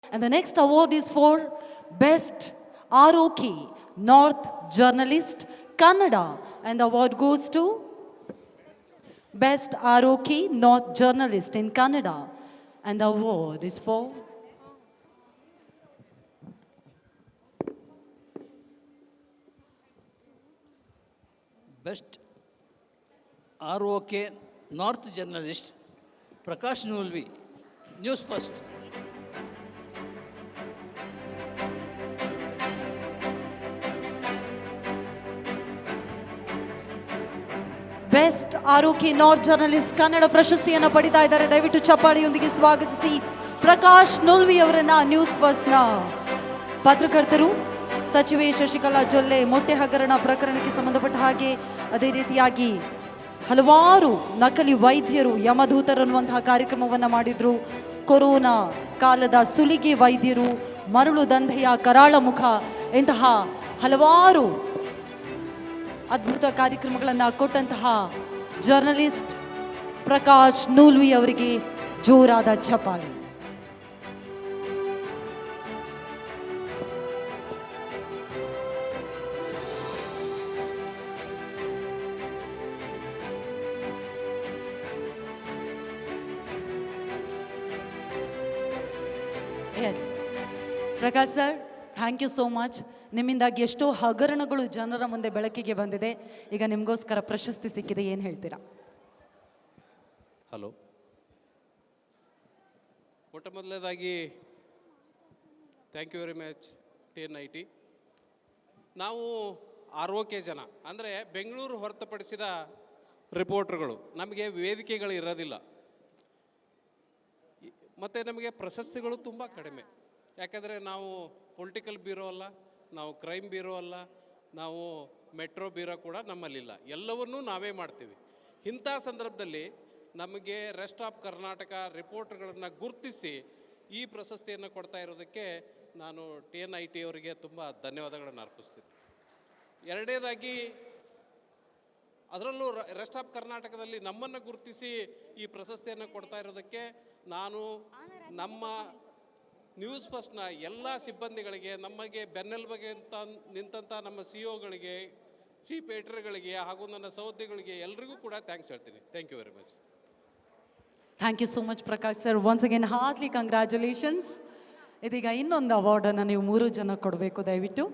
And the next award is for Best ROK North Journalist Kannada. And the award goes to Best ROK North Journalist in Kannada. And the award is for best ROK north journalist Prakash Noolvi, news first. Best ROK north journalist Kannada ಪ್ರಶಸ್ತಿಯನ್ನು ಪಡಿತಾ ಇದ್ದಾರೆ. ದಯವಿಟ್ಟು ಚಪ್ಪಾಳಿಯೊಂದಿಗೆ ಸ್ವಾಗತಿಸಿ ಪ್ರಕಾಶ್ ನುಲ್ವಿ ಅವರನ್ನ. News ಫಸ್ಟ್ನ ಪತ್ರಕರ್ತರು ಸಚಿವೆ ಶಶಿಕಲಾ ಜೊಲ್ಲೆ ಮೊಟ್ಟೆ ಹಗರಣ ಪ್ರಕರಣಕ್ಕೆ ಸಂಬಂಧಪಟ್ಟ ಹಾಗೆ, ಅದೇ ರೀತಿಯಾಗಿ ಹಲವಾರು ನಕಲಿ ವೈದ್ಯರು ಯಮದೂತರು ಅನ್ನುವಂತಹ ಕಾರ್ಯಕ್ರಮವನ್ನು ಮಾಡಿದ್ರು. ಕೊರೋನಾ ಕಾಲದ ಸುಲಿಗೆ ವೈದ್ಯರು, ಮರಳು ದಂಧೆಯ ಕರಾಳ ಮುಖ, ಇಂತಹ ಹಲವಾರು ಅದ್ಭುತ ಕಾರ್ಯಕ್ರಮಗಳನ್ನು ಕೊಟ್ಟಂತಹ ಜರ್ನಲಿಸ್ಟ್ ಪ್ರಕಾಶ್ ನೂಲ್ವಿ ಅವರಿಗೆ ಜೋರಾದ ಚಪ್ಪಾಳೆ. S Prakash sir, thank you so much. ನಿಮ್ಮಿಂದಾಗಿ ಎಷ್ಟೋ ಹಗರಣಗಳು ಜನರ ಮುಂದೆ ಬೆಳಕಿಗೆ ಬಂದಿದೆ. ಈಗ ನಿಮಗೋಸ್ಕರ ಪ್ರಶಸ್ತಿ ಸಿಕ್ಕಿದೆ, ಏನು ಹೇಳ್ತೀರಾ? ಹಲೋ, ಮೊಟ್ಟ ಮೊದಲನೇದಾಗಿ thank you very much TN90. ನಾವು ROK ಜನ ಅಂದರೆ ಬೆಂಗಳೂರು ಹೊರತುಪಡಿಸಿದ ರಿಪೋರ್ಟರ್ಗಳು, ನಮಗೆ ವೇದಿಕೆಗಳು ಇರೋದಿಲ್ಲ ಮತ್ತು ನಮಗೆ ಪ್ರಶಸ್ತಿಗಳು ತುಂಬ ಕಡಿಮೆ. ಯಾಕಂದರೆ ನಾವು ಪೊಲಿಟಿಕಲ್ ಬ್ಯೂರೋ ಅಲ್ಲ, ನಾವು ಕ್ರೈಮ್ ಬ್ಯೂರೋ ಅಲ್ಲ, ನಾವು ಮೆಟ್ರೋ ಬ್ಯೂರೋ ಕೂಡ ನಮ್ಮಲ್ಲಿಲ್ಲ. ಎಲ್ಲವನ್ನೂ ನಾವೇ ಮಾಡ್ತೀವಿ. ಇಂಥ ಸಂದರ್ಭದಲ್ಲಿ ನಮಗೆ ರೆಸ್ಟ್ ಆಫ್ ಕರ್ನಾಟಕ ರಿಪೋರ್ಟರ್ಗಳನ್ನು ಗುರುತಿಸಿ ಈ ಪ್ರಶಸ್ತಿಯನ್ನು ಕೊಡ್ತಾ ಇರೋದಕ್ಕೆ ನಾನು TN90 ಅವರಿಗೆ ತುಂಬ ಧನ್ಯವಾದಗಳನ್ನು ಅರ್ಪಿಸ್ತೀನಿ. ಎರಡನೇದಾಗಿ ಅದರಲ್ಲೂ ರೆಸ್ಟ್ ಆಫ್ ಕರ್ನಾಟಕದಲ್ಲಿ ನಮ್ಮನ್ನು ಗುರುತಿಸಿ ಈ ಪ್ರಶಸ್ತಿಯನ್ನು ಕೊಡ್ತಾ ಇರೋದಕ್ಕೆ ನಾನು ನಮ್ಮ ನ್ಯೂಸ್ ಫಸ್ಟ್ನ ಎಲ್ಲ ಸಿಬ್ಬಂದಿಗಳಿಗೆ, ನಮಗೆ ಬೆನ್ನೆಲುಬಿಗೆ ಅಂತ ನಿಂತಹ ನಮ್ಮ CEOಗಳಿಗೆ, ಚೀಫ್ ಎಡಿಟರ್ಗಳಿಗೆ ಹಾಗೂ ನನ್ನ ಸಹೋದ್ಯೋಗಿಗಳಿಗೆ ಎಲ್ರಿಗೂ ಕೂಡ ಥ್ಯಾಂಕ್ಸ್ ಹೇಳ್ತೀನಿ. Thank you very much. Thank you so much Prakash sir. Once again heartly congratulations. ಇದೀಗ ಇನ್ನೊಂದು ಅವಾರ್ಡನ್ನು ನೀವು 3 ಜನ ಕೊಡಬೇಕು ದಯವಿಟ್ಟು.